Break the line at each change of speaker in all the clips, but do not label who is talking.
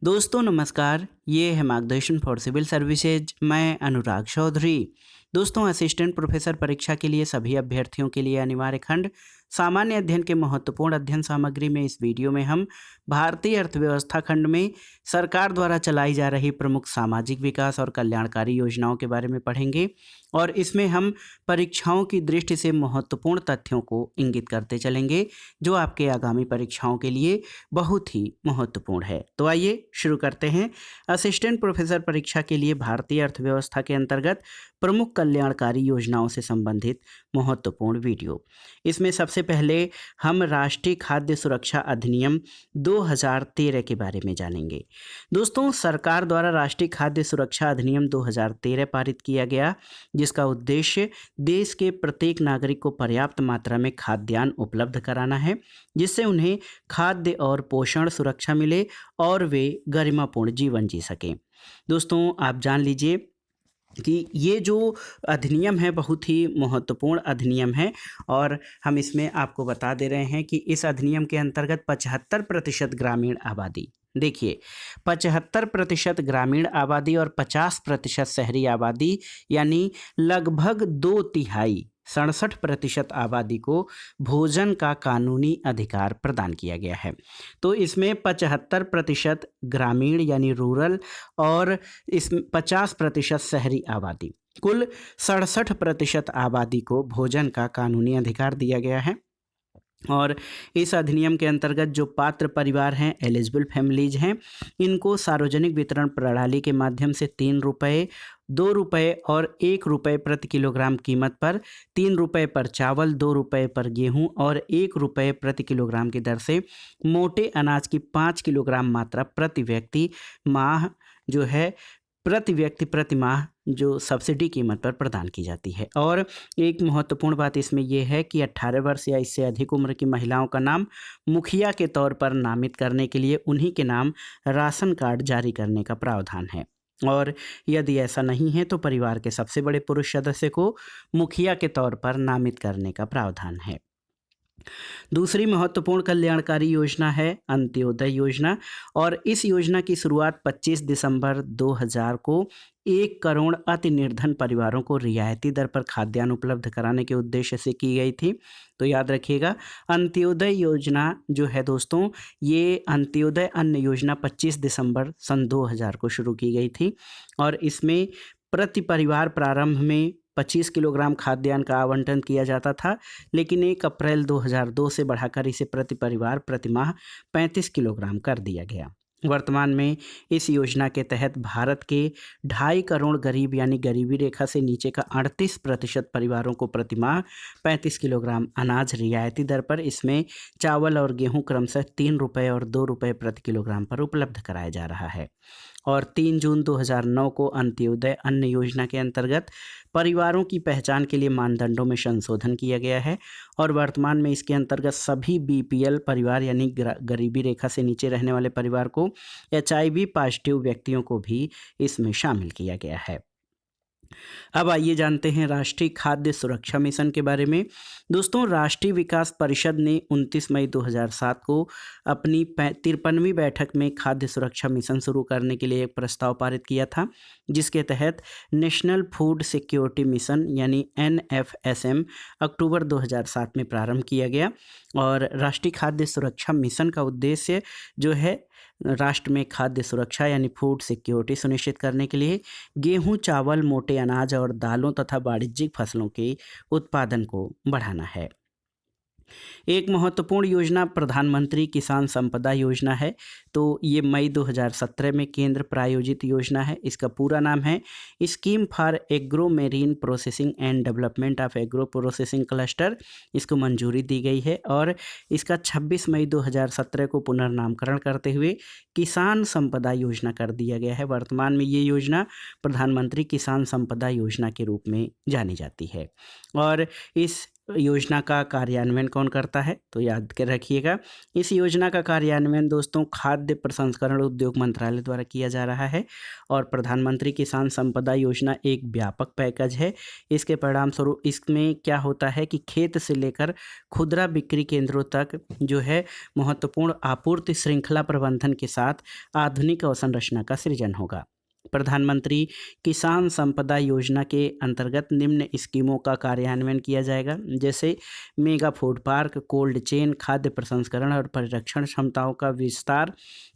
दोस्तों नमस्कार, ये है मार्गदर्शन फॉर सिविल सर्विसेज। मैं अनुराग चौधरी। दोस्तों, असिस्टेंट प्रोफेसर परीक्षा के लिए सभी अभ्यर्थियों के लिए अनिवार्य खंड सामान्य अध्ययन के महत्वपूर्ण अध्ययन सामग्री में इस वीडियो में हम भारतीय अर्थव्यवस्था खंड में सरकार द्वारा चलाई जा रही प्रमुख सामाजिक विकास और कल्याणकारी योजनाओं के बारे में पढ़ेंगे। और इसमें हम परीक्षाओं की दृष्टि से महत्वपूर्ण तथ्यों को इंगित करते चलेंगे, जो आपके आगामी परीक्षाओं के लिए बहुत ही महत्वपूर्ण है। तो आइए शुरू करते हैं। असिस्टेंट प्रोफेसर परीक्षा के लिए भारतीय अर्थव्यवस्था के अंतर्गत प्रमुख कल्याणकारी योजनाओं से संबंधित महत्वपूर्ण वीडियो। इसमें सबसे पहले हम राष्ट्रीय खाद्य सुरक्षा अधिनियम 2013 के बारे में जानेंगे। दोस्तों, सरकार द्वारा राष्ट्रीय खाद्य सुरक्षा अधिनियम 2013 पारित किया गया, जिसका उद्देश्य देश के प्रत्येक नागरिक को पर्याप्त मात्रा में खाद्यान्न उपलब्ध कराना है, जिससे उन्हें खाद्य और पोषण सुरक्षा मिले और वे गरिमापूर्ण जीवन जी सकें। दोस्तों, आप जान लीजिए कि ये जो अधिनियम है बहुत ही महत्वपूर्ण अधिनियम है, और हम इसमें आपको बता दे रहे हैं कि इस अधिनियम के अंतर्गत 75% ग्रामीण आबादी, देखिए 75% ग्रामीण आबादी और 50% शहरी आबादी, यानी लगभग 2/3 67% आबादी को भोजन का कानूनी अधिकार प्रदान किया गया है। तो इसमें 75% ग्रामीण यानी रूरल और इस 50% शहरी आबादी, कुल 67% आबादी को भोजन का कानूनी अधिकार दिया गया है। और इस अधिनियम के अंतर्गत जो पात्र परिवार हैं, एलिजिबल फैमिलीज हैं, इनको सार्वजनिक वितरण प्रणाली के माध्यम से 3 रुपये, 2 रुपये और 1 रुपये प्रति किलोग्राम कीमत पर 3 रुपये पर चावल, 2 रुपये पर गेहूं और 1 रुपये प्रति किलोग्राम की दर से मोटे अनाज की 5 किलोग्राम मात्रा प्रति व्यक्ति माह जो है प्रति व्यक्ति प्रति माह जो सब्सिडी कीमत पर प्रदान की जाती है। और एक महत्वपूर्ण बात इसमें यह है कि 18 वर्ष या इससे अधिक उम्र की महिलाओं का नाम मुखिया के तौर पर नामित करने के लिए उन्हीं के नाम राशन कार्ड जारी करने का प्रावधान है। और यदि ऐसा नहीं है तो परिवार के सबसे बड़े पुरुष सदस्य को मुखिया के तौर पर नामित करने का प्रावधान है। दूसरी महत्वपूर्ण कल्याणकारी योजना है अंत्योदय योजना, और इस योजना की शुरुआत 25 दिसंबर 2000 को 1 करोड़ अति निर्धन परिवारों को रियायती दर पर खाद्यान्न उपलब्ध कराने के उद्देश्य से की गई थी। तो याद रखिएगा, अंत्योदय योजना जो है दोस्तों, ये अंत्योदय अन्न योजना 25 दिसंबर सन 2000 को शुरू की गई थी। और इसमें प्रति परिवार प्रारंभ में 25 किलोग्राम खाद्यान्न का आवंटन किया जाता था, लेकिन 1 अप्रैल 2002 से बढ़ाकर इसे प्रति परिवार प्रति माह 35 किलोग्राम कर दिया गया। वर्तमान में इस योजना के तहत भारत के 2.5 करोड़ गरीब यानी गरीबी रेखा से नीचे का 38% परिवारों को प्रति माह 35 किलोग्राम अनाज रियायती दर पर, इसमें चावल और गेहूं क्रमशः 3 रुपये और 2 रुपये प्रति किलोग्राम पर उपलब्ध कराया जा रहा है। और 3 जून 2009 को अंत्योदय अन्न योजना के अंतर्गत परिवारों की पहचान के लिए मानदंडों में संशोधन किया गया है, और वर्तमान में इसके अंतर्गत सभी बीपीएल परिवार यानी गरीबी रेखा से नीचे रहने वाले परिवार को एचआईवी पॉजिटिव व्यक्तियों को भी इसमें शामिल किया गया है। अब आइए जानते हैं राष्ट्रीय खाद्य सुरक्षा मिशन के बारे में। दोस्तों, राष्ट्रीय विकास परिषद ने 29 मई 2007 को अपनी 53वीं बैठक में खाद्य सुरक्षा मिशन शुरू करने के लिए एक प्रस्ताव पारित किया था, जिसके तहत नेशनल फूड सिक्योरिटी मिशन यानी NFSM अक्टूबर 2007 में प्रारंभ किया गया। और राष्ट्रीय खाद्य सुरक्षा मिशन का उद्देश्य जो है राष्ट्र में खाद्य सुरक्षा यानी फूड सिक्योरिटी सुनिश्चित करने के लिए गेहूं, चावल, मोटे अनाज और दालों तथा वाणिज्यिक फसलों के उत्पादन को बढ़ाना है। एक महत्वपूर्ण योजना प्रधानमंत्री किसान संपदा योजना है। तो ये मई 2017 में केंद्र प्रायोजित योजना है। इसका पूरा नाम है scheme for agro marine processing and development of agro processing cluster. इसको मंजूरी दी गई है, और इसका 26 मई 2017 को पुनर्नामकरण करते हुए किसान संपदा योजना कर दिया गया है। वर्तमान में ये योजना प्रधानमंत्री किसान संपदा योजना के रूप में जानी जाती है। और इस योजना का कार्यान्वयन कौन करता है, तो याद कर रखिएगा। इस योजना का कार्यान्वयन दोस्तों खाद्य प्रसंस्करण उद्योग मंत्रालय द्वारा किया जा रहा है और प्रधानमंत्री किसान संपदा योजना एक व्यापक पैकेज है। इसके परिणाम स्वरूप इसमें क्या होता है कि खेत से लेकर खुदरा बिक्री केंद्रों तक जो है महत्वपूर्ण आपूर्ति श्रृंखला प्रबंधन के साथ आधुनिक अवसंरचना का सृजन होगा। प्रधानमंत्री किसान संपदा योजना के अंतर्गत निम्न स्कीमों का कार्यान्वयन किया जाएगा, जैसे mega food park, cold chain, खाद्य प्रसंस्करण और परिरक्षण क्षमताओं का विस्तार,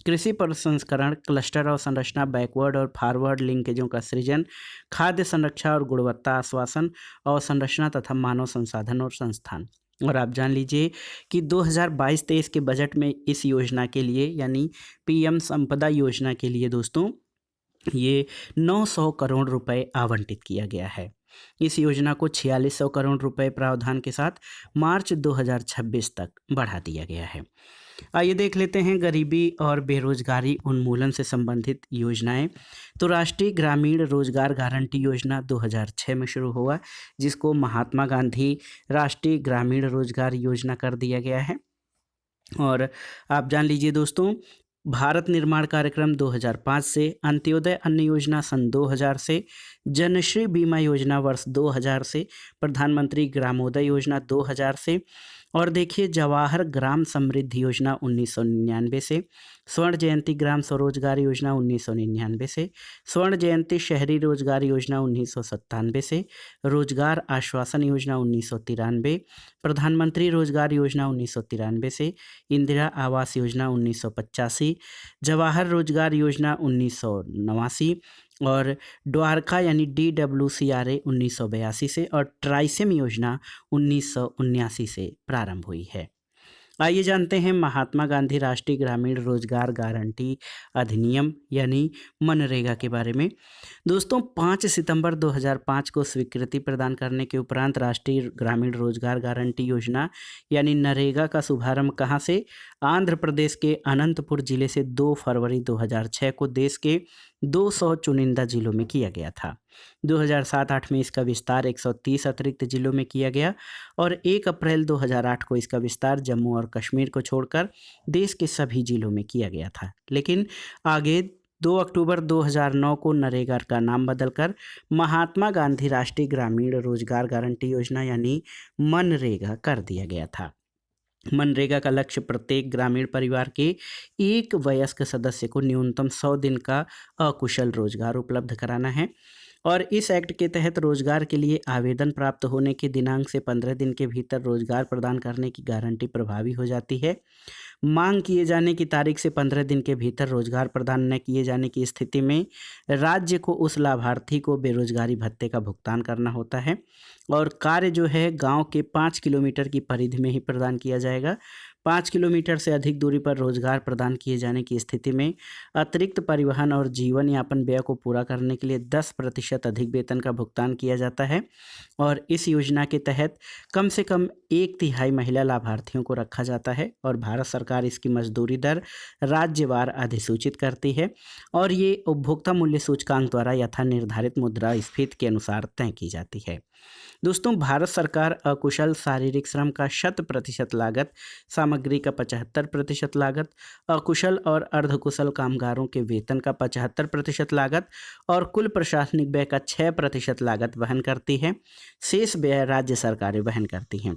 कृषि प्रसंस्करण क्लस्टर और संरचना, बैकवर्ड और फॉरवर्ड लिंकेजों का सृजन, खाद्य संरक्षा और गुणवत्ता आश्वासन और संरचना तथा मानव संसाधन और संस्थान। और आप जान लीजिए कि 2022-23 के बजट में इस योजना के लिए यानी पीएम संपदा योजना के लिए दोस्तों ये 900 करोड़ रुपए आवंटित किया गया है। इस योजना को 4600 करोड़ रुपए प्रावधान के साथ मार्च 2026 तक बढ़ा दिया गया है। आइए देख लेते हैं गरीबी और बेरोजगारी उन्मूलन से संबंधित योजनाएं। तो राष्ट्रीय ग्रामीण रोजगार गारंटी योजना 2006 में शुरू हुआ, जिसको महात्मा गांधी राष्ट्रीय ग्रामीण रोजगार योजना कर दिया गया है। और आप जान लीजिए दोस्तों, भारत निर्माण कार्यक्रम 2005 से, अंत्योदय अन्न योजना सन 2000 से, जनश्री बीमा योजना वर्ष 2000 से, प्रधानमंत्री ग्रामोदय योजना 2000 से, और देखिए जवाहर ग्राम समृद्धि योजना 1999 से, स्वर्ण जयंती ग्राम स्वरोजगार योजना 1999 से, स्वर्ण जयंती शहरी रोजगार योजना 1997 से, रोजगार आश्वासन योजना 1993, प्रधानमंत्री रोजगार योजना 1993 से, इंदिरा आवास योजना 1985, जवाहर रोजगार योजना 1989 और द्वारका यानी DWCRA 1982 से और ट्राइसेम योजना 1979 से प्रारंभ हुई है। आइए जानते हैं महात्मा गांधी राष्ट्रीय ग्रामीण रोजगार गारंटी अधिनियम यानी मनरेगा के बारे में। दोस्तों 5 सितंबर 2005 को स्वीकृति प्रदान करने के उपरांत राष्ट्रीय ग्रामीण रोजगार गारंटी योजना यानी नरेगा का शुभारंभ कहाँ से? आंध्र प्रदेश के अनंतपुर जिले से 2 फरवरी 2006 को देश के 200 चुनिंदा जिलों में किया गया था। 2007-08 में इसका विस्तार 130 अतिरिक्त जिलों में किया गया और 1 अप्रैल 2008 को इसका विस्तार जम्मू और कश्मीर को छोड़कर देश के सभी जिलों में किया गया था। लेकिन आगे 2 अक्टूबर 2009 को नरेगा का नाम बदलकर महात्मा गांधी राष्ट्रीय ग्रामीण रोजगार गारंटी योजना यानी मनरेगा कर दिया गया था। मनरेगा का लक्ष्य प्रत्येक ग्रामीण परिवार के एक वयस्क सदस्य को न्यूनतम 100 दिन का अकुशल रोजगार उपलब्ध कराना है और इस एक्ट के तहत रोजगार के लिए आवेदन प्राप्त होने के दिनांक से 15 दिन के भीतर रोजगार प्रदान करने की गारंटी प्रभावी हो जाती है। मांग किए जाने की तारीख से 15 दिन के भीतर रोजगार प्रदान न किए जाने की स्थिति में राज्य को उस लाभार्थी को बेरोजगारी भत्ते का भुगतान करना होता है और कार्य जो है गांव के 5 किलोमीटर की परिधि में ही प्रदान किया जाएगा। 5 किलोमीटर से अधिक दूरी पर रोजगार प्रदान किए जाने की स्थिति में अतिरिक्त परिवहन और जीवन यापन व्यय को पूरा करने के लिए 10% अधिक वेतन का भुगतान किया जाता है और इस योजना के तहत कम से कम 1/3 महिला लाभार्थियों को रखा जाता है और भारत सरकार इसकी मजदूरी दर राज्यवार अधिसूचित करती है और ये उपभोक्ता मूल्य सूचकांक द्वारा यथा निर्धारित मुद्रास्फीति के अनुसार तय की जाती है। दोस्तों भारत सरकार अकुशल शारीरिक श्रम का 100% लागत, सामग्री का 75% लागत, अकुशल और अर्धकुशल कामगारों के वेतन का 75% लागत और कुल प्रशासनिक व्यय का 6% लागत वहन करती है। शेष व्यय राज्य सरकारें वहन करती हैं।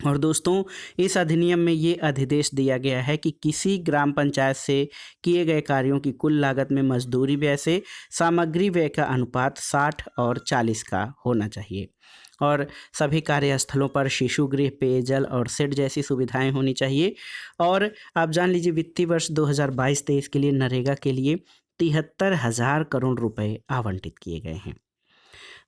और दोस्तों इस अधिनियम में ये अधिदेश दिया गया है कि किसी ग्राम पंचायत से किए गए कार्यों की कुल लागत में मजदूरी व्यय से सामग्री व्यय का अनुपात 60 और 40 का होना चाहिए और सभी कार्यस्थलों पर शिशु गृह, पेयजल और शेड जैसी सुविधाएं होनी चाहिए। और आप जान लीजिए वित्तीय वर्ष 2022-23 के लिए नरेगा के लिए 73,000 करोड़ रुपए आवंटित किए गए हैं।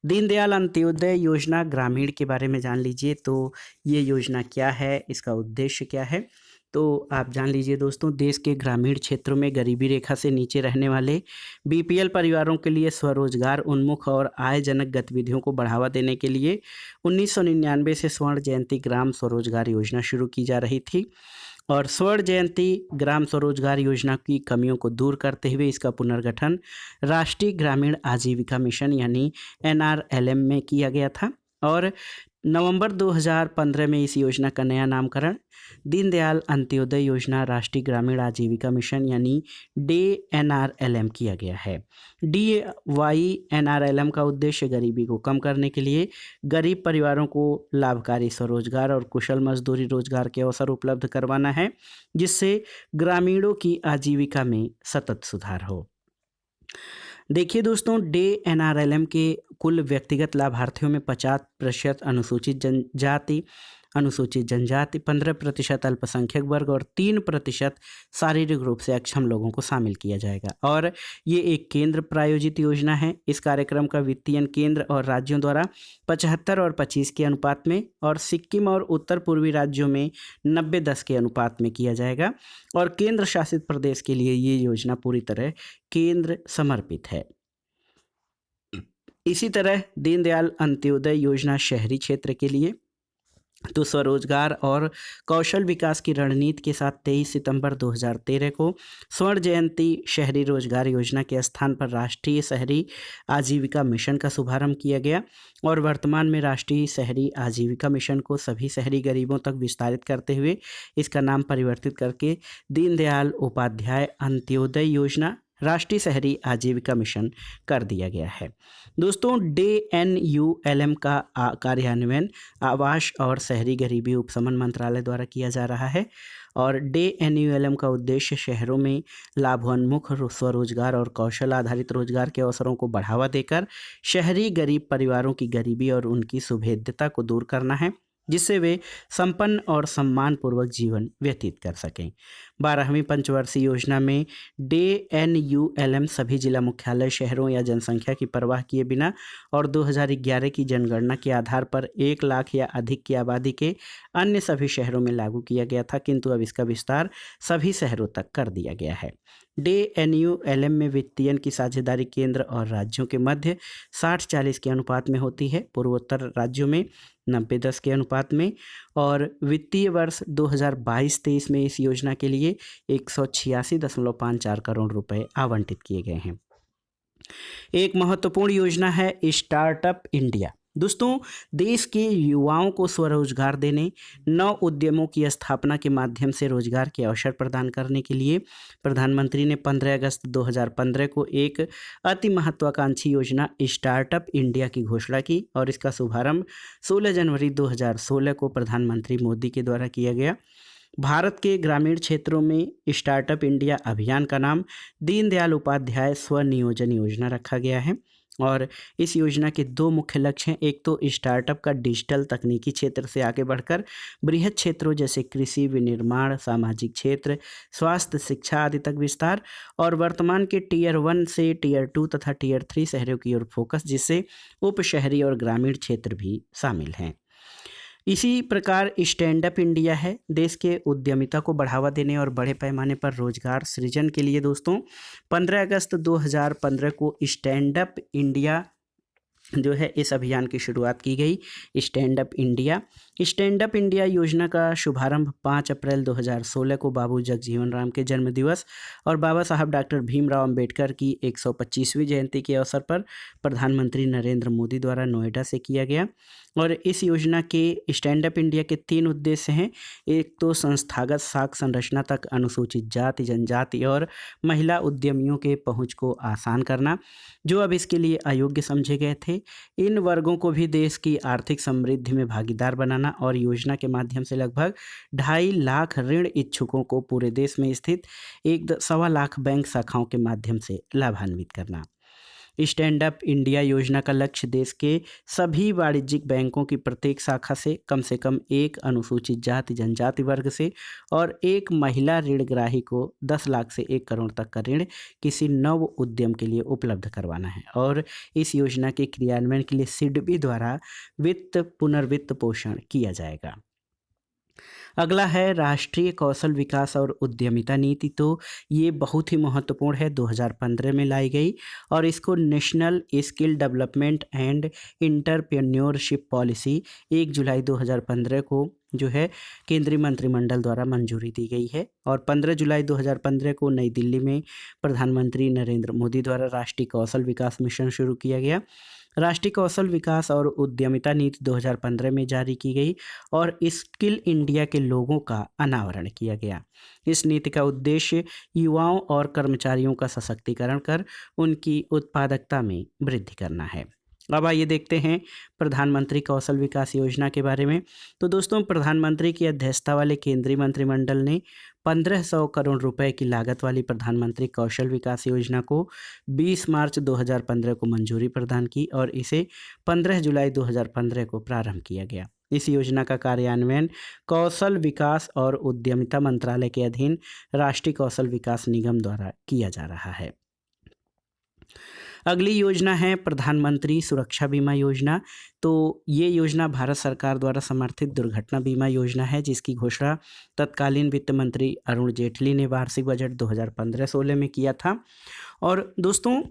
दीनदयाल अंत्योदय योजना ग्रामीण के बारे में जान लीजिए। तो ये योजना क्या है, इसका उद्देश्य क्या है, तो आप जान लीजिए दोस्तों। देश के ग्रामीण क्षेत्रों में गरीबी रेखा से नीचे रहने वाले BPL परिवारों के लिए स्वरोजगार उन्मुख और आयजनक गतिविधियों को बढ़ावा देने के लिए 1999 से स्वर्ण जयंती ग्राम स्वरोजगार योजना शुरू की जा रही थी और स्वर्ण जयंती ग्राम स्वरोजगार योजना की कमियों को दूर करते हुए इसका पुनर्गठन राष्ट्रीय ग्रामीण आजीविका मिशन यानी NRLM में किया गया था और नवंबर 2015 में इस योजना का नया नामकरण दीनदयाल अंत्योदय योजना राष्ट्रीय ग्रामीण आजीविका मिशन यानी DNRLM किया गया है। DYNRLM का उद्देश्य गरीबी को कम करने के लिए गरीब परिवारों को लाभकारी स्वरोजगार और कुशल मजदूरी रोजगार के अवसर उपलब्ध करवाना है, जिससे ग्रामीणों की आजीविका में सतत सुधार हो। देखिए दोस्तों, DNRLM के कुल व्यक्तिगत लाभार्थियों में 50% अनुसूचित जनजाति, 15% अल्पसंख्यक वर्ग और 3% शारीरिक रूप से अक्षम लोगों को शामिल किया जाएगा। और ये एक केंद्र प्रायोजित योजना है। इस कार्यक्रम का वित्तीयन केंद्र और राज्यों द्वारा 75 और 25 के अनुपात में और सिक्किम और उत्तर पूर्वी राज्यों में 90-10 के अनुपात में किया जाएगा। और केंद्र शासित प्रदेश के लिए ये योजना पूरी तरह केंद्र समर्पित है। इसी तरह दीनदयाल अंत्योदय योजना शहरी क्षेत्र के लिए तो स्वरोजगार और कौशल विकास की रणनीति के साथ 23 सितंबर 2013 को स्वर्ण जयंती शहरी रोजगार योजना के स्थान पर राष्ट्रीय शहरी आजीविका मिशन का शुभारंभ किया गया। और वर्तमान में राष्ट्रीय शहरी आजीविका मिशन को सभी शहरी गरीबों तक विस्तारित करते हुए इसका नाम परिवर्तित करके दीनदयाल उपाध्याय अंत्योदय योजना राष्ट्रीय शहरी आजीविका मिशन कर दिया गया है। दोस्तों, DNULM का कार्यान्वयन आवास और शहरी गरीबी उपशमन मंत्रालय द्वारा किया जा रहा है। और DNULM का उद्देश्य शहरों में लाभोन्मुख स्वरोजगार और कौशल आधारित रोजगार के अवसरों को बढ़ावा देकर शहरी गरीब परिवारों की गरीबी और उनकी सुभेद्यता को दूर करना है, जिससे वे संपन्न और सम्मानपूर्वक जीवन व्यतीत कर सकें। 12वीं पंचवर्षीय योजना में DNULM सभी जिला मुख्यालय शहरों या जनसंख्या की परवाह किए बिना और 2011 की जनगणना के आधार पर 1 लाख या अधिक की आबादी के अन्य सभी शहरों में लागू किया गया था, किंतु अब इसका विस्तार सभी शहरों तक कर दिया गया है। DNULM में वित्तीयन की साझेदारी केंद्र और राज्यों के मध्य 60-40 के अनुपात में होती है, पूर्वोत्तर राज्यों में 90-10 के अनुपात में। और वित्तीय वर्ष 2022-23 में इस योजना के लिए 186.54 करोड़ रुपए आवंटित किए गए हैं। एक महत्वपूर्ण योजना है स्टार्टअप इंडिया। दोस्तों, देश के युवाओं को स्वरोजगार देने, नव उद्यमों की स्थापना के माध्यम से रोजगार के अवसर प्रदान करने के लिए प्रधानमंत्री ने 15 अगस्त 2015 को एक अति महत्वाकांक्षी योजना स्टार्टअप इंडिया की घोषणा की। और इसका शुभारंभ 16 जनवरी 2016 को प्रधानमंत्री मोदी के द्वारा किया गया। भारत के ग्रामीण क्षेत्रों में स्टार्टअप इंडिया अभियान का नाम दीनदयाल उपाध्याय स्वनियोजन योजना रखा गया है। और इस योजना के 2 मुख्य लक्ष्य हैं। एक तो स्टार्टअप का डिजिटल तकनीकी क्षेत्र से आगे बढ़कर बृहद क्षेत्रों जैसे कृषि, विनिर्माण, सामाजिक क्षेत्र, स्वास्थ्य, शिक्षा आदि तक विस्तार। और वर्तमान के टियर 1 से टियर 2 तथा टियर 3 शहरों की ओर फोकस, जिससे उप शहरी और ग्रामीण क्षेत्र भी शामिल हैं। इसी प्रकार स्टैंड अप इंडिया है, देश के उद्यमिता को बढ़ावा देने और बड़े पैमाने पर रोजगार सृजन के लिए। दोस्तों, 15 अगस्त 2015 को स्टैंड अप इंडिया जो है इस अभियान की शुरुआत की गई। स्टैंड अप इंडिया योजना का शुभारंभ 5 अप्रैल 2016 को बाबू जगजीवन राम के जन्म दिवस और बाबा साहब डॉक्टर भीमराव अंबेडकर की 125वीं जयंती के अवसर पर प्रधानमंत्री नरेंद्र मोदी द्वारा नोएडा से किया गया। और इस योजना के स्टैंड अप इंडिया के 3 उद्देश्य हैं। एक तो संस्थागत साख संरचना तक अनुसूचित जाति, जनजाति और महिला उद्यमियों के पहुंच को आसान करना, जो अब इसके लिए अयोग्य समझे गए थे। इन वर्गों को भी देश की आर्थिक समृद्धि में भागीदार बनाना और योजना के माध्यम से लगभग 2.5 लाख ऋण इच्छुकों को पूरे देश में स्थित 1.25 लाख बैंक शाखाओं के माध्यम से लाभान्वित करना। स्टैंड अप इंडिया योजना का लक्ष्य देश के सभी वाणिज्यिक बैंकों की प्रत्येक शाखा से कम एक अनुसूचित जाति जनजाति वर्ग से और एक महिला ऋणग्राही को 10 लाख से 1 करोड़ तक का ऋण किसी नव उद्यम के लिए उपलब्ध करवाना है। और इस योजना के क्रियान्वयन के लिए सिडबी द्वारा पुनर्वित्त पोषण किया जाएगा। अगला है राष्ट्रीय कौशल विकास और उद्यमिता नीति। तो ये बहुत ही महत्वपूर्ण है, 2015 में लाई गई और इसको national skill development and entrepreneurship policy 1 जुलाई 2015 को जो है केंद्रीय मंत्रिमंडल द्वारा मंजूरी दी गई है। और 15 जुलाई 2015 को नई दिल्ली में प्रधानमंत्री नरेंद्र मोदी द्वारा राष्ट्रीय कौशल विकास मिशन शुरू किया गया। राष्ट्रीय कौशल विकास और उद्यमिता नीति 2015 में जारी की गई और स्किल इंडिया के लोगों का अनावरण किया गया। इस नीति का उद्देश्य युवाओं और कर्मचारियों का सशक्तिकरण कर उनकी उत्पादकता में वृद्धि करना है। अब आइए देखते हैं प्रधानमंत्री कौशल विकास योजना के बारे में। तो दोस्तों, प्रधानमंत्री की अध्यक्षता वाले केंद्रीय मंत्रिमंडल ने 1500 करोड़ रुपए की लागत वाली प्रधानमंत्री कौशल विकास योजना को 20 मार्च 2015 को मंजूरी प्रदान की और इसे 15 जुलाई 2015 को प्रारंभ किया गया। इस योजना का कार्यान्वयन कौशल विकास और उद्यमिता मंत्रालय के अधीन राष्ट्रीय कौशल विकास निगम द्वारा किया जा रहा है। अगली योजना है प्रधानमंत्री सुरक्षा बीमा योजना। तो ये योजना भारत सरकार द्वारा समर्थित दुर्घटना बीमा योजना है, जिसकी घोषणा तत्कालीन वित्त मंत्री अरुण जेटली ने वार्षिक बजट 2015-16 में किया था। और दोस्तों,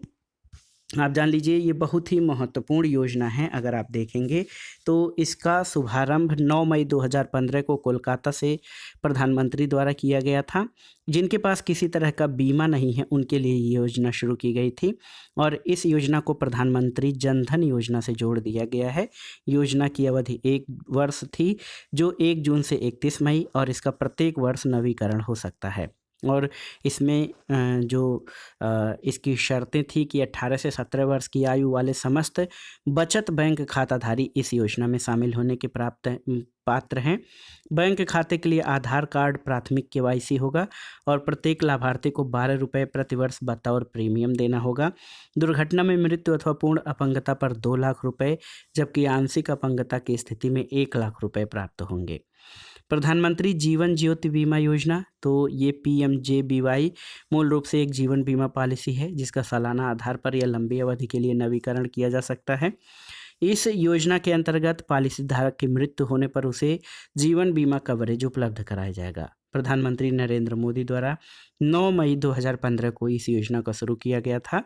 आप जान लीजिए ये बहुत ही महत्वपूर्ण योजना है। अगर आप देखेंगे तो इसका शुभारंभ 9 मई 2015 को कोलकाता से प्रधानमंत्री द्वारा किया गया था। जिनके पास किसी तरह का बीमा नहीं है उनके लिए ये योजना शुरू की गई थी और इस योजना को प्रधानमंत्री जन धन योजना से जोड़ दिया गया है। योजना की अवधि 1 वर्ष थी, जो 1 जून से 31 मई, और इसका प्रत्येक वर्ष नवीकरण हो सकता है। और इसमें इसकी शर्तें थी कि 18 से 17 वर्ष की आयु वाले समस्त बचत बैंक खाताधारी इस योजना में शामिल होने के पात्र हैं। बैंक खाते के लिए आधार कार्ड प्राथमिक केवाईसी होगा और प्रत्येक लाभार्थी को 12 रुपये प्रतिवर्ष बतौर प्रीमियम देना होगा। दुर्घटना में मृत्यु अथवा पूर्ण अपंगता पर 2 लाख रुपये, जबकि आंशिक अपंगता की स्थिति में 1 लाख रुपये प्राप्त होंगे। प्रधानमंत्री जीवन ज्योति बीमा योजना, तो ये PMJBY मूल रूप से एक जीवन बीमा पॉलिसी है जिसका सालाना आधार पर या लंबी अवधि के लिए नवीकरण किया जा सकता है। इस योजना के अंतर्गत पॉलिसी धारक की मृत्यु होने पर उसे जीवन बीमा कवरेज उपलब्ध कराया जाएगा। प्रधानमंत्री नरेंद्र मोदी द्वारा 9 मई 2015 को इस योजना को शुरू किया गया था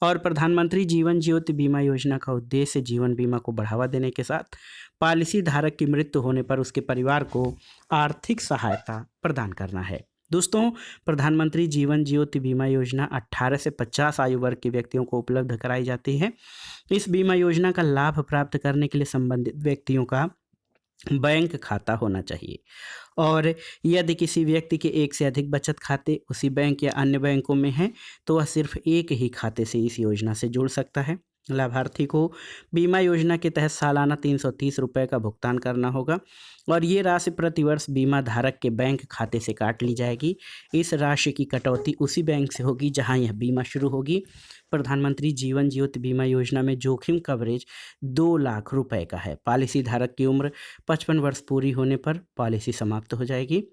और प्रधानमंत्री जीवन ज्योति बीमा योजना का उद्देश्य जीवन बीमा को बढ़ावा देने के साथ पॉलिसी धारक की मृत्यु होने पर उसके परिवार को आर्थिक सहायता प्रदान करना है। दोस्तों, प्रधानमंत्री जीवन ज्योति बीमा योजना 18 से 50 आयु वर्ग के व्यक्तियों को उपलब्ध कराई जाती है। इस बीमा योजना का लाभ प्राप्त करने के लिए संबंधित व्यक्तियों का बैंक खाता होना चाहिए और यदि किसी व्यक्ति के एक से अधिक बचत खाते उसी बैंक या अन्य बैंकों में हैं तो वह सिर्फ एक ही खाते से इस योजना से जुड़ सकता है। लाभार्थी को बीमा योजना के तहत सालाना 330 रुपये का भुगतान करना होगा और ये राशि प्रतिवर्ष बीमा धारक के बैंक खाते से काट ली जाएगी। इस राशि की कटौती उसी बैंक से होगी जहां यह बीमा शुरू होगी। प्रधानमंत्री जीवन ज्योति बीमा योजना में जोखिम कवरेज 2 लाख रुपए का है। पॉलिसी धारक की उम्र 55 वर्ष पूरी होने पर पॉलिसी समाप्त हो जाएगी।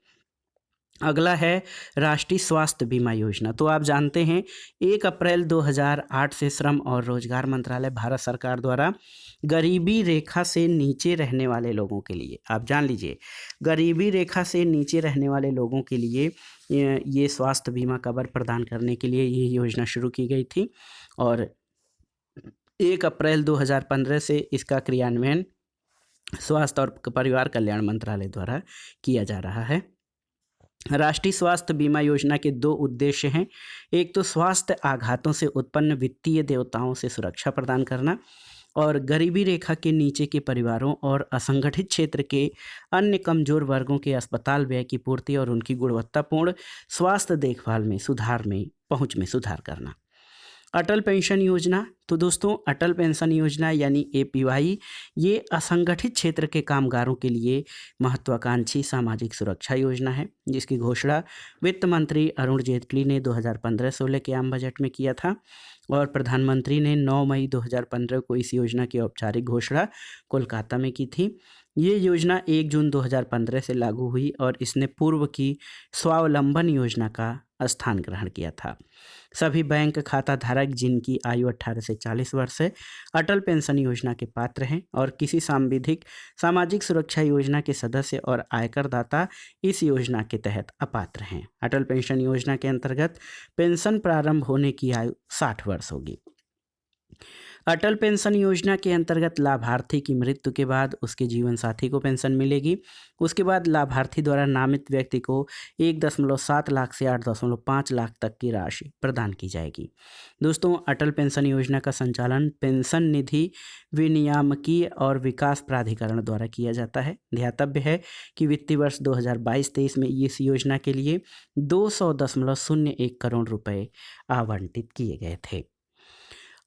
अगला है राष्ट्रीय स्वास्थ्य बीमा योजना। तो आप जानते हैं 1 अप्रैल 2008 से श्रम और रोजगार मंत्रालय भारत सरकार द्वारा गरीबी रेखा से नीचे रहने वाले लोगों के लिए, आप जान लीजिए, गरीबी रेखा से नीचे रहने वाले लोगों के लिए ये स्वास्थ्य बीमा कवर प्रदान करने के लिए ये योजना शुरू की गई थी और 1 अप्रैल 2015 से इसका क्रियान्वयन स्वास्थ्य और परिवार कल्याण मंत्रालय द्वारा किया जा रहा है। राष्ट्रीय स्वास्थ्य बीमा योजना के 2 उद्देश्य हैं। एक तो स्वास्थ्य आघातों से उत्पन्न वित्तीय देयताओं से सुरक्षा प्रदान करना और गरीबी रेखा के नीचे के परिवारों और असंगठित क्षेत्र के अन्य कमजोर वर्गों के अस्पताल व्यय की पूर्ति और उनकी गुणवत्तापूर्ण स्वास्थ्य देखभाल में पहुंच में सुधार करना। अटल पेंशन योजना, तो दोस्तों अटल पेंशन योजना यानी APY ये असंगठित क्षेत्र के कामगारों के लिए महत्वाकांक्षी सामाजिक सुरक्षा योजना है जिसकी घोषणा वित्त मंत्री अरुण जेटली ने 2015-16 के आम बजट में किया था और प्रधानमंत्री ने 9 मई 2015 को इस योजना की औपचारिक घोषणा कोलकाता में की थी। ये योजना 1 जून 2015 से लागू हुई और इसने पूर्व की स्वावलंबन योजना का स्थान ग्रहण किया था। सभी बैंक खाता धारक जिनकी आयु 18 से 40 वर्ष है अटल पेंशन योजना के पात्र हैं और किसी सांविधिक सामाजिक सुरक्षा योजना के सदस्य और आयकर दाता इस योजना के तहत अपात्र हैं। अटल पेंशन योजना के अंतर्गत पेंशन प्रारंभ होने की आयु 60 वर्ष होगी। अटल पेंशन योजना के अंतर्गत लाभार्थी की मृत्यु के बाद उसके जीवन साथी को पेंशन मिलेगी। उसके बाद लाभार्थी द्वारा नामित व्यक्ति को 1.7 लाख से 8.5 लाख तक की राशि प्रदान की जाएगी। दोस्तों, अटल पेंशन योजना का संचालन पेंशन निधि विनियामकीय और विकास प्राधिकरण द्वारा किया जाता है। ध्यातव्य है कि वित्तीय वर्ष 2022-23 में इस योजना के लिए 200.01 करोड़ रुपए आवंटित किए गए थे।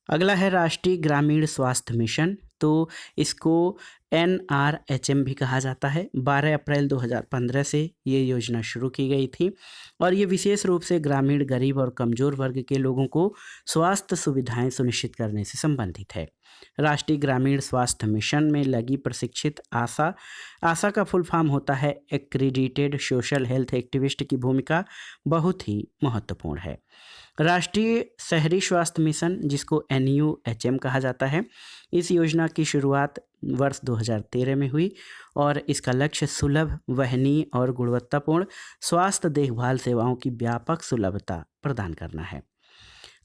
अगला है राष्ट्रीय ग्रामीण स्वास्थ्य मिशन। तो इसको NRHM भी कहा जाता है। 12 अप्रैल 2015 से ये योजना शुरू की गई थी और ये विशेष रूप से ग्रामीण, गरीब और कमज़ोर वर्ग के लोगों को स्वास्थ्य सुविधाएं सुनिश्चित करने से संबंधित है। राष्ट्रीय ग्रामीण स्वास्थ्य मिशन में लगी प्रशिक्षित आशा का फुल फॉर्म होता है एक्रीडिटेड सोशल हेल्थ एक्टिविस्ट की भूमिका बहुत ही महत्वपूर्ण है। राष्ट्रीय शहरी स्वास्थ्य मिशन, जिसको NUHM कहा जाता है, इस योजना की शुरुआत वर्ष 2013 में हुई और इसका लक्ष्य सुलभ, वहनीय और गुणवत्तापूर्ण स्वास्थ्य देखभाल सेवाओं की व्यापक सुलभता प्रदान करना है।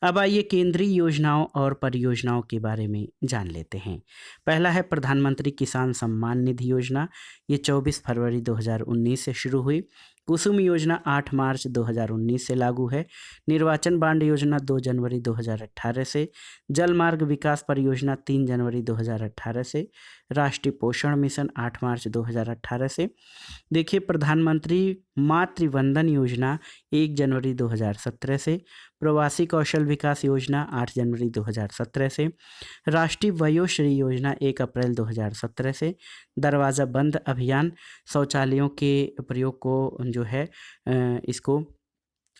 अब आइए केंद्रीय योजनाओं और परियोजनाओं के बारे में जान लेते हैं। पहला है प्रधानमंत्री किसान सम्मान निधि योजना। ये 24 फरवरी 2019 से शुरू हुई। कुसुम योजना 8 मार्च 2019 से लागू है। निर्वाचन बांड योजना 2 जनवरी 2018 से। जल मार्ग विकास परियोजना 3 जनवरी 2018 से। राष्ट्रीय पोषण मिशन 8 मार्च 2018 से। देखिए, प्रधानमंत्री मातृ वंदन योजना 1 जनवरी 2017 से। प्रवासी कौशल विकास योजना 8 जनवरी 2017 से। राष्ट्रीय वयोश्री योजना 1 अप्रैल 2017 से। दरवाज़ा बंद अभियान, शौचालयों के प्रयोग को जो है इसको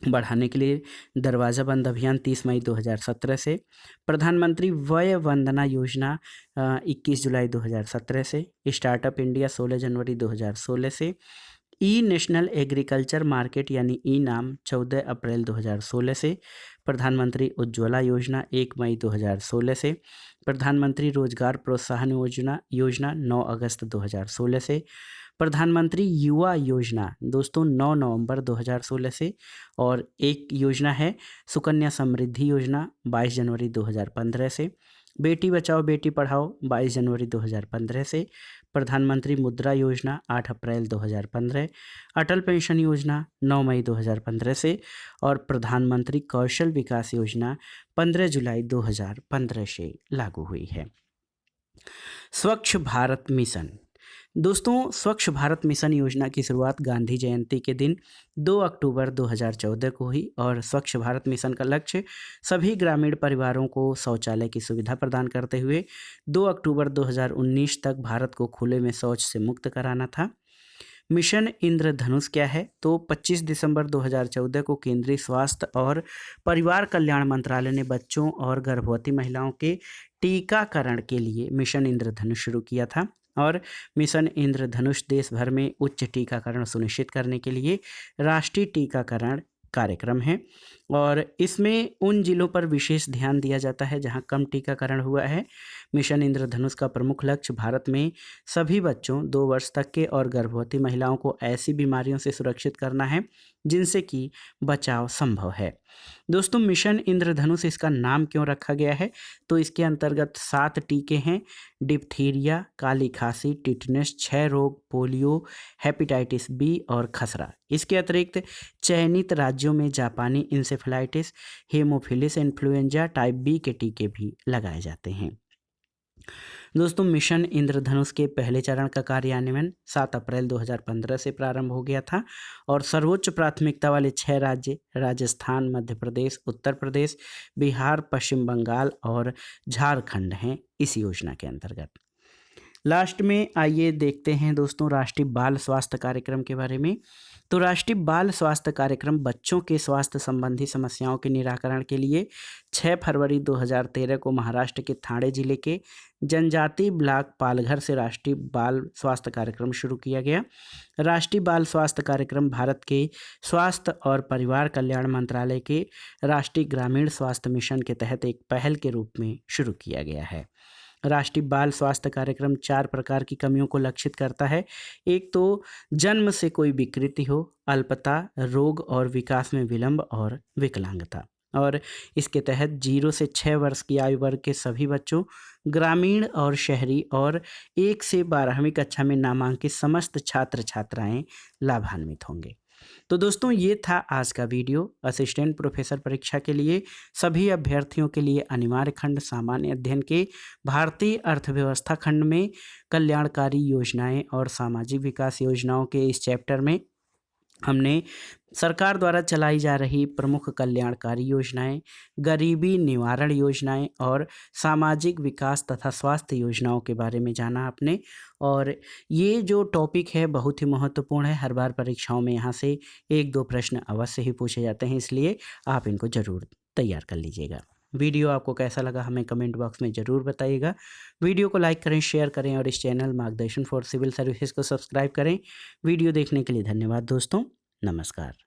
बढ़ाने के लिए दरवाज़ा बंद अभियान 30 मई 2017 से। प्रधानमंत्री वय वंदना योजना 21 जुलाई 2017 से। स्टार्टअप इंडिया 16 जनवरी 2016 से। ई नेशनल एग्रीकल्चर मार्केट यानी ई नाम 14 अप्रैल 2016 से। प्रधानमंत्री उज्ज्वला योजना 1 मई 2016 से। प्रधानमंत्री रोजगार प्रोत्साहन योजना 9 अगस्त 2016 से। प्रधानमंत्री युवा योजना दोस्तों 9 नवंबर 2016 से। और एक योजना है सुकन्या समृद्धि योजना 22 जनवरी 2015 से। बेटी बचाओ बेटी पढ़ाओ 22 जनवरी 2015 से। प्रधानमंत्री मुद्रा योजना 8 अप्रैल 2015। अटल पेंशन योजना 9 मई 2015 से। और प्रधानमंत्री कौशल विकास योजना 15 जुलाई 2015 से लागू हुई है। स्वच्छ भारत मिशन दोस्तों, स्वच्छ भारत मिशन योजना की शुरुआत गांधी जयंती के दिन 2 अक्टूबर 2014 को हुई और स्वच्छ भारत मिशन का लक्ष्य सभी ग्रामीण परिवारों को शौचालय की सुविधा प्रदान करते हुए 2 अक्टूबर 2019 तक भारत को खुले में शौच से मुक्त कराना था। मिशन इंद्रधनुष क्या है? तो 25 दिसंबर 2014 को केंद्रीय स्वास्थ्य और परिवार कल्याण मंत्रालय ने बच्चों और गर्भवती महिलाओं के टीकाकरण के लिए मिशन इंद्रधनुष शुरू किया था और मिशन इंद्रधनुष देश भर में उच्च टीकाकरण सुनिश्चित करने के लिए राष्ट्रीय टीकाकरण कार्यक्रम है और इसमें उन जिलों पर विशेष ध्यान दिया जाता है जहां कम टीकाकरण हुआ है। मिशन इंद्रधनुष का प्रमुख लक्ष्य भारत में सभी बच्चों 2 वर्ष तक के और गर्भवती महिलाओं को ऐसी बीमारियों से सुरक्षित करना है जिनसे कि बचाव संभव है। दोस्तों, मिशन इंद्रधनुष इसका नाम क्यों रखा गया है? तो इसके अंतर्गत 7 टीके हैं। डिप्थीरिया, काली खांसी, टिटनेस, क्षय रोग, पोलियो, हेपेटाइटिस बी और खसरा। इसके अतिरिक्त चयनित राज्यों में जापानी इंसेफेलाइटिस, हेमोफिलिस इन्फ्लुएंजा टाइप बी के टीके भी लगाए जाते हैं। दोस्तों, मिशन इंद्रधनुष के पहले चरण का कार्यान्वयन 7 अप्रैल 2015 से प्रारंभ हो गया था और सर्वोच्च प्राथमिकता वाले 6 राज्य राजस्थान, मध्य प्रदेश, उत्तर प्रदेश, बिहार, पश्चिम बंगाल और झारखंड हैं इस योजना के अंतर्गत। लास्ट में आइए देखते हैं दोस्तों राष्ट्रीय बाल स्वास्थ्य कार्यक्रम के बारे में। तो राष्ट्रीय बाल स्वास्थ्य कार्यक्रम बच्चों के स्वास्थ्य संबंधी समस्याओं के निराकरण के लिए 6 फरवरी 2013 को महाराष्ट्र के ठाणे जिले के जनजाति ब्लॉक पालघर से राष्ट्रीय बाल स्वास्थ्य कार्यक्रम शुरू किया गया। राष्ट्रीय बाल स्वास्थ्य कार्यक्रम भारत के स्वास्थ्य और परिवार कल्याण मंत्रालय के राष्ट्रीय ग्रामीण स्वास्थ्य मिशन के तहत एक पहल के रूप में शुरू किया गया है। राष्ट्रीय बाल स्वास्थ्य कार्यक्रम 4 प्रकार की कमियों को लक्षित करता है। एक तो जन्म से कोई विकृति हो, अल्पता, रोग और विकास में विलंब और विकलांगता। और इसके तहत 0 से 6 वर्ष की आयु वर्ग के सभी बच्चों, ग्रामीण और शहरी और 1 से 12वीं कक्षा में नामांकित समस्त छात्र छात्राएं लाभान्वित होंगे। तो दोस्तों ये था आज का वीडियो। असिस्टेंट प्रोफेसर परीक्षा के लिए सभी अभ्यर्थियों के लिए अनिवार्य खंड सामान्य अध्ययन के भारतीय अर्थव्यवस्था खंड में कल्याणकारी योजनाएं और सामाजिक विकास योजनाओं के इस चैप्टर में हमने सरकार द्वारा चलाई जा रही प्रमुख कल्याणकारी योजनाएं, गरीबी निवारण योजनाएं और सामाजिक विकास तथा स्वास्थ्य योजनाओं के बारे में जाना आपने। और ये जो टॉपिक है बहुत ही महत्वपूर्ण है। हर बार परीक्षाओं में यहाँ से 1-2 प्रश्न अवश्य ही पूछे जाते हैं, इसलिए आप इनको ज़रूर तैयार कर लीजिएगा। वीडियो आपको कैसा लगा हमें कमेंट बॉक्स में ज़रूर बताइएगा। वीडियो को लाइक करें, शेयर करें और इस चैनल मार्गदर्शन फॉर सिविल सर्विसेज को सब्सक्राइब करें। वीडियो देखने के लिए धन्यवाद दोस्तों। नमस्कार।